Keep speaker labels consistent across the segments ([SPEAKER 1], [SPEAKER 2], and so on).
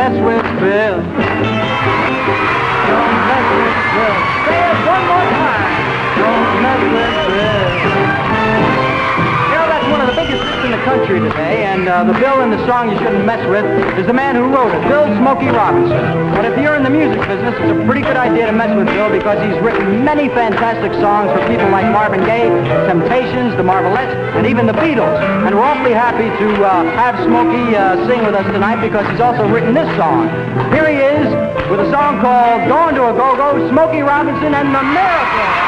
[SPEAKER 1] mess with Bill. Don't mess with Bill. Say it one more time. Don't mess with Bill. You know, that's one of the biggest hits in the country today, and the Bill in the song you shouldn't mess with is the man who wrote it, Bill Smokey Robinson. But if you're in the music business, it's a pretty good idea to mess with Bill because he's written many fantastic songs for people like Marvin Gaye, Temptations, the Marvelettes, and even the Beatles. And we're awfully happy to have Smokey sing with us tonight because he's also written this song. Here he is with a song called Going to a Go-Go, Smokey Robinson and the Miracles.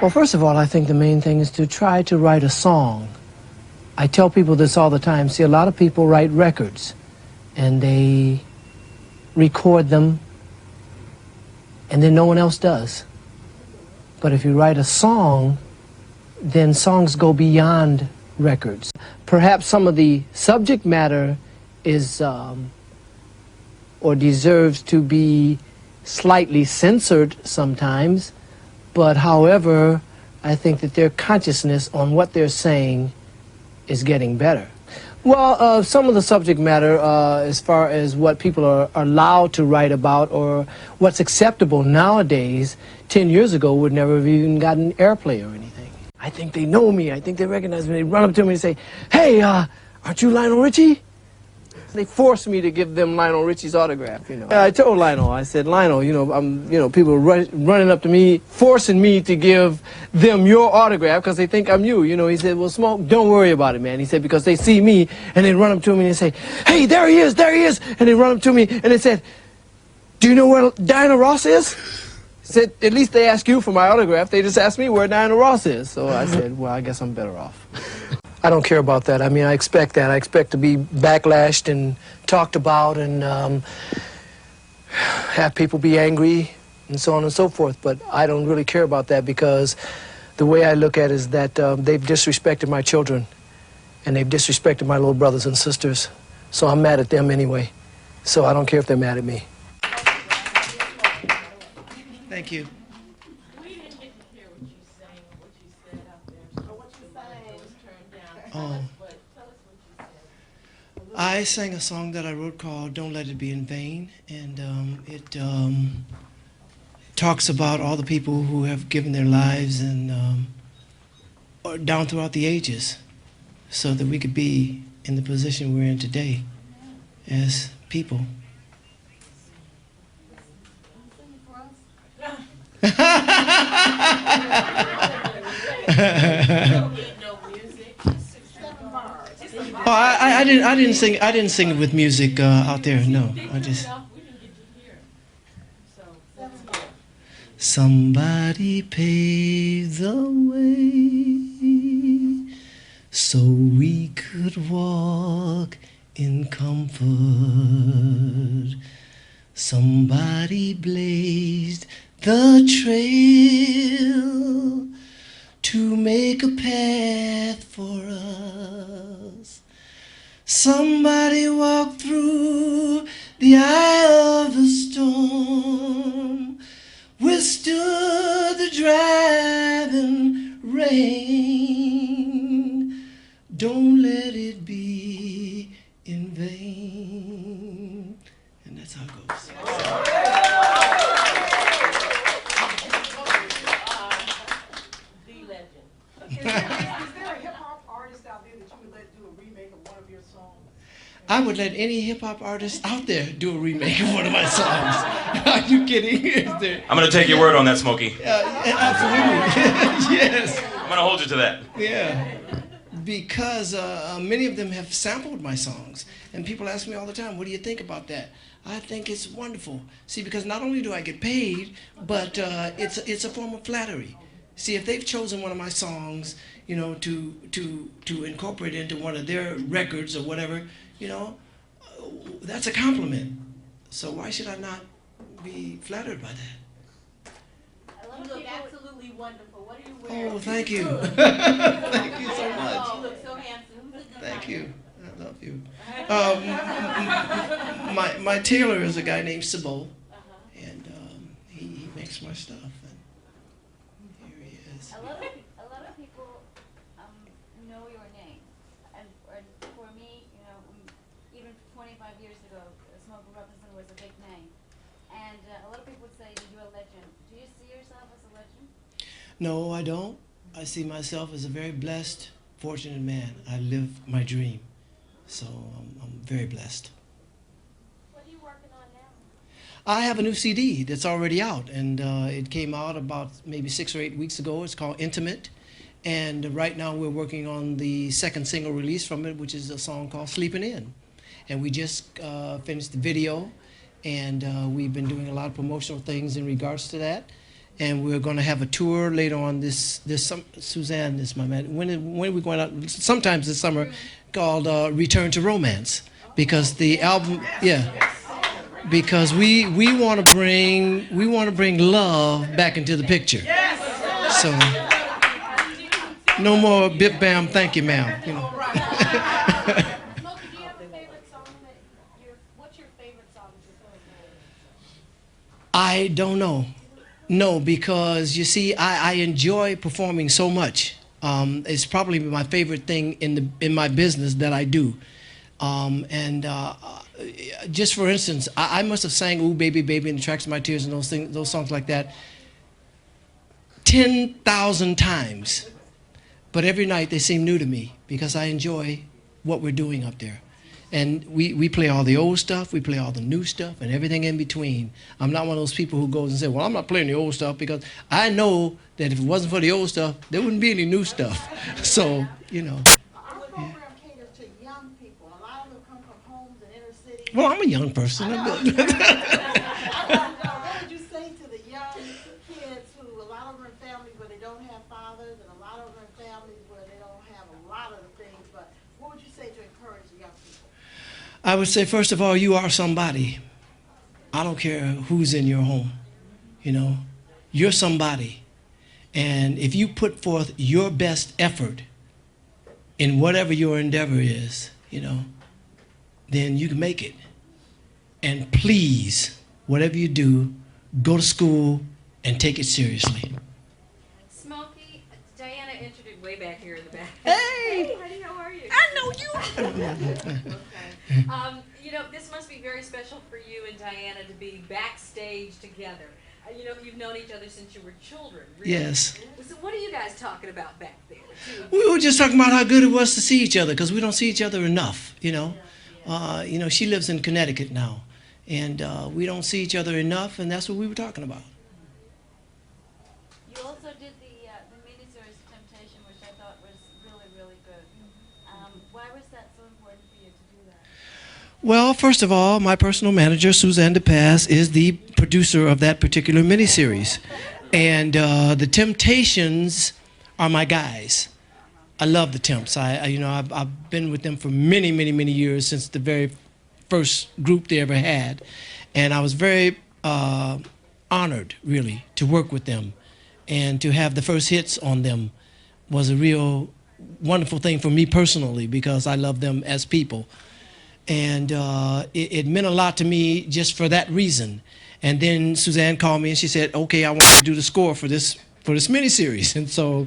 [SPEAKER 2] Well, first of all, I think the main thing is to try to write a song. I tell people this all the time. See, a lot of people write records, and they record them, and then no one else does. But if you write a song, then songs go beyond records. Perhaps some of the subject matter is or deserves to be slightly censored sometimes, but however, I think that their consciousness on what they're saying is getting better. Well, some of the subject matter, as far as what people are allowed to write about or what's acceptable nowadays, 10 years ago would never have even gotten airplay or anything. I think they know me. I think they recognize me. They run up to me and say, "Hey, aren't you Lionel Richie?" They forced me to give them Lionel Richie's autograph, you know. I told Lionel, I said, "Lionel, people running up to me, forcing me to give them your autograph because they think I'm you." You know, he said, "Well, Smoke, don't worry about it, man." He said, because they see me and they run up to me and they say, "Hey, there he is, there he is." And they run up to me and they said, "Do you know where Diana Ross is?" He said, "At least they ask you for my autograph. They just asked me where Diana Ross is." So I said, "Well, I guess I'm better off." I don't care about that. I mean, I expect that. I expect to be backlashed and talked about and have people be angry and so on and so forth. But I don't really care about that because the way I look at it is that they've disrespected my children and they've disrespected my little brothers and sisters. So I'm mad at them anyway. So I don't care if they're mad at me. Thank you. I sang a song that I wrote called "Don't Let It Be in Vain," and it talks about all the people who have given their lives and down throughout the ages so that we could be in the position we're in today as people. Oh, I didn't sing it with music out there. No, I just. Somebody paved the way so we could walk in comfort. Somebody blazed the trail to make a path for us. Somebody walked through the eye of the storm, withstood the driving rain. Don't let it be in vain. And that's how it goes.
[SPEAKER 3] The legend. Is there a hip-hop artist out there that you would let do a remake of one of your songs?
[SPEAKER 2] I would let any hip-hop artist out there do a remake of one of my songs. Are you kidding?
[SPEAKER 4] I'm going to take your word on that, Smokey.
[SPEAKER 2] Absolutely. Yes.
[SPEAKER 4] I'm going to hold you to that.
[SPEAKER 2] Yeah. Because many of them have sampled my songs. And people ask me all the time, what do you think about that? I think it's wonderful. See, because not only do I get paid, but it's a form of flattery. See, if they've chosen one of my songs, you know, to incorporate into one of their records or whatever, you know, that's a compliment. So why should I not be flattered by that?
[SPEAKER 5] You look absolutely wonderful. What are you wearing?
[SPEAKER 2] Oh, thank you. Thank you so much.
[SPEAKER 5] You look so handsome.
[SPEAKER 2] Thank you. I love you. My tailor is a guy named Sabo, and he makes my stuff. And here he is.
[SPEAKER 5] A lot of people know your name, and for me, you know, even 25 years ago, Smokey Robinson was a big name, and a lot of people would say you're a legend. Do you see yourself as a legend?
[SPEAKER 2] No, I don't. I see myself as a very blessed, fortunate man. I live my dream, so I'm very blessed.
[SPEAKER 5] What are you working on now?
[SPEAKER 2] I have a new CD that's already out, and it came out about maybe 6 or 8 weeks ago. It's called Intimate, and right now we're working on the second single release from it, which is a song called Sleeping In. And we just finished the video, and we've been doing a lot of promotional things in regards to that. And we're going to have a tour later on this Suzanne is my man. When are we going out? Sometimes this summer, called Return to Romance, because the album, yeah, because we want to bring love back into the picture. So No more bip bam, thank you, ma'am. You know.
[SPEAKER 5] Smokey, do you have a favorite song what's your favorite song that you're playing?
[SPEAKER 2] I don't know. No, because you see, I enjoy performing so much. It's probably my favorite thing in my business that I do. Just for instance, I must have sang "Ooh Baby Baby" and "The Tracks of My Tears" and those songs like that 10,000 times. But every night they seem new to me because I enjoy what we're doing up there. And we play all the old stuff, we play all the new stuff, and everything in between. I'm not one of those people who goes and says, well, I'm not playing the old stuff, because I know that if it wasn't for the old stuff, there wouldn't be any new stuff. So, you know.
[SPEAKER 3] Our program caters to young people. A lot of them come from homes in inner cities.
[SPEAKER 2] Well, I'm a young person.
[SPEAKER 3] What would you say to the young kids who, a lot of them are in families where they don't have fathers, and a lot of them are in families where they don't have a lot of the things, but what would you say to encourage the young people?
[SPEAKER 2] I would say, first of all, you are somebody. I don't care who's in your home, you know. You're somebody. And if you put forth your best effort in whatever your endeavor is, you know, then you can make it. And please, whatever you do, go to school and take it seriously.
[SPEAKER 6] Smokey, Diana introduced way back here in the back.
[SPEAKER 2] Hey!
[SPEAKER 6] Honey, how are you?
[SPEAKER 3] I know you.
[SPEAKER 6] Okay. You know, this must be very special for you and Diana to be backstage together. You know, you've known each other since you were children, really.
[SPEAKER 2] Yes.
[SPEAKER 6] So what are you guys talking about back there?
[SPEAKER 2] We were just talking about how good it was to see each other, because we don't see each other enough, you know. You know, she lives in Connecticut now, and we don't see each other enough, and that's what we were talking about.
[SPEAKER 5] You also did the miniseries Temptation, which I thought was really, really good. Why was that so important for you to do that?
[SPEAKER 2] Well, first of all, my personal manager, Suzanne DePass, is the producer of that particular miniseries. And the Temptations are my guys. I love the Temps. You know, I've been with them for many, many, many years, since the very first group they ever had. And I was very honored, really, to work with them. And to have the first hits on them was a real wonderful thing for me personally, because I love them as people. And it meant a lot to me just for that reason. And then Suzanne called me and she said, okay, I want to do the score for this miniseries. And so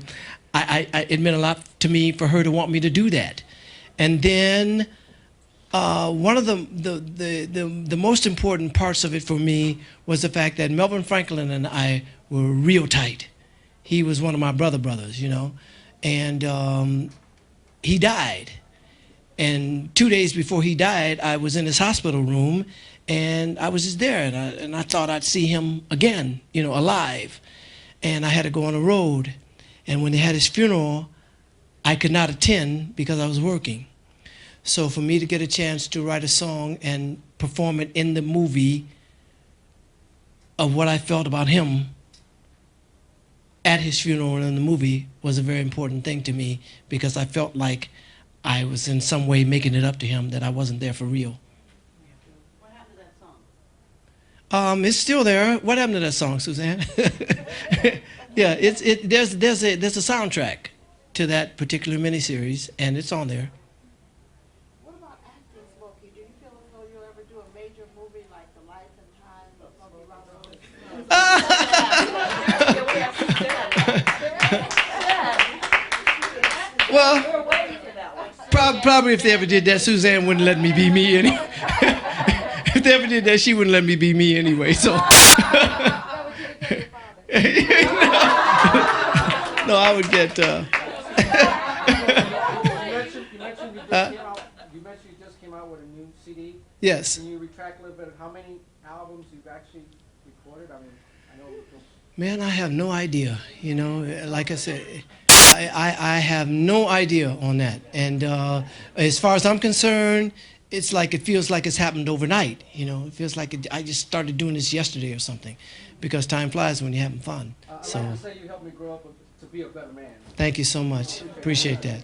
[SPEAKER 2] it meant a lot to me for her to want me to do that. And then one of the most important parts of it for me was the fact that Melvin Franklin and I were real tight. He was one of my brothers, you know. And he died. And 2 days before he died, I was in his hospital room, and I was just there, and I thought I'd see him again, you know, alive. And I had to go on the road. And when they had his funeral, I could not attend because I was working. So for me to get a chance to write a song and perform it in the movie of what I felt about him at his funeral and in the movie was a very important thing to me, because I felt like I was in some way making it up to him that I wasn't there for real.
[SPEAKER 3] What happened to that song?
[SPEAKER 2] It's still there. What happened to that song, Suzanne? Yeah, there's a soundtrack to that particular miniseries, and it's on there.
[SPEAKER 3] What about acting, Smokey? Do you feel as though you'll ever do a major movie like The Life and Times of Smokey Robinson?
[SPEAKER 2] Well, probably if they ever did that, Suzanne wouldn't let me be me anyway. If they ever did that, she wouldn't let me be me anyway. So, no, I would get.
[SPEAKER 7] You mentioned you just came out with a new CD.
[SPEAKER 2] Yes.
[SPEAKER 7] Can you retract a little bit of how many albums you've actually recorded? I mean, I know.
[SPEAKER 2] Man, I have no idea. You know, like I said, I have no idea on that. And as far as I'm concerned, it's like, it feels like it's happened overnight. You know, it feels like I just started doing this yesterday or something, because time flies when you're having fun.
[SPEAKER 7] I'd
[SPEAKER 2] So,
[SPEAKER 7] like to say you helped me grow up to be a better man.
[SPEAKER 2] thank you so much. Appreciate that.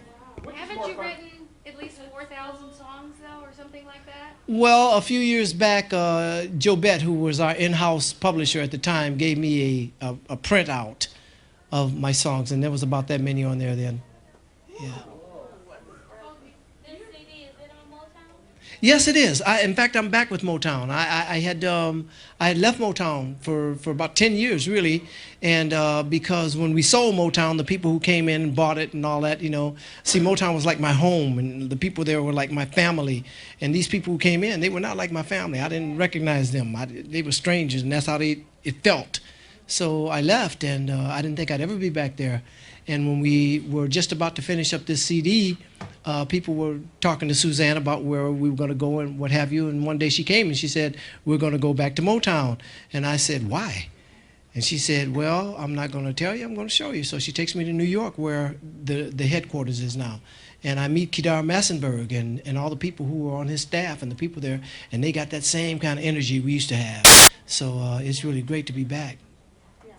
[SPEAKER 6] Haven't you written at least 4,000 songs, though, or something like that?
[SPEAKER 2] Well, a few years back, Joe Bett, who was our in-house publisher at the time, gave me a printout of my songs, and there was about that many on there then. Yeah.
[SPEAKER 5] This CD, is it on Motown?
[SPEAKER 2] Yes, it is. In fact, I'm back with Motown. I had left Motown for about 10 years, really, and because when we sold Motown, the people who came in and bought it and all that, see, Motown was like my home, and the people there were like my family. And these people who came in, they were not like my family. I didn't recognize them. They were strangers, and that's how it felt. So I left, and I didn't think I'd ever be back there. And when we were just about to finish up this CD, people were talking to Suzanne about where we were going to go and what have you. And one day she came and she said, we're going to go back to Motown. And I said, why? And she said, well, I'm not going to tell you, I'm going to show you. So she takes me to New York, where the headquarters is now. And I meet Kedar Massenberg and all the people who are on his staff and the people there, and they got that same kind of energy we used to have. So it's really great to be back.
[SPEAKER 3] Yeah.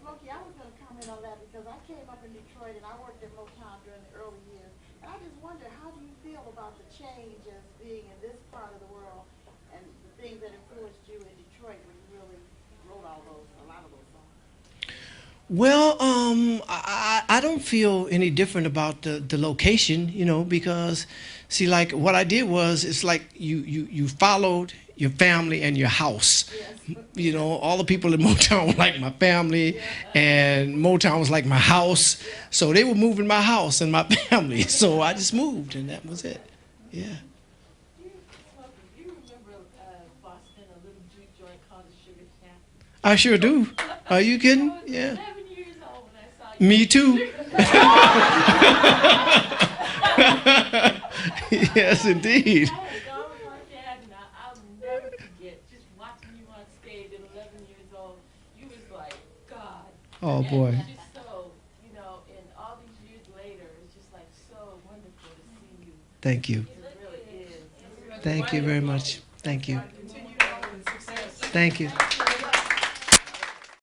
[SPEAKER 3] Smokey, I was going to comment on that because I came up in Detroit and I worked at Motown during the early years. And I just wonder, how do you feel about the changes being in this part of the world and the things that influenced you in Detroit when you really wrote a lot of those songs?
[SPEAKER 2] Well, I don't feel any different about the location, because, see, like what I did was, it's like you followed your family and your house. Yes. All the people in Motown were like my family, and Motown was like my house. So they were moving my house and my family. So I just moved, and that was it. Yeah.
[SPEAKER 3] Do you remember Boston, a little juke joint called the Sugar Shack?
[SPEAKER 2] I sure do. Are you kidding?
[SPEAKER 3] I was
[SPEAKER 2] Yeah.
[SPEAKER 3] 11 years old when I saw you.
[SPEAKER 2] Me too. Yes, indeed.
[SPEAKER 3] I had gone with my dad, and I'll never forget just watching you on stage at 11 years old. You was like God.
[SPEAKER 2] Oh,
[SPEAKER 3] And
[SPEAKER 2] boy.
[SPEAKER 3] it's just so, and all these years later, it's just like so wonderful to see you.
[SPEAKER 2] Thank you.
[SPEAKER 3] It really is.
[SPEAKER 2] Thank you very much. Thank you. Thank you.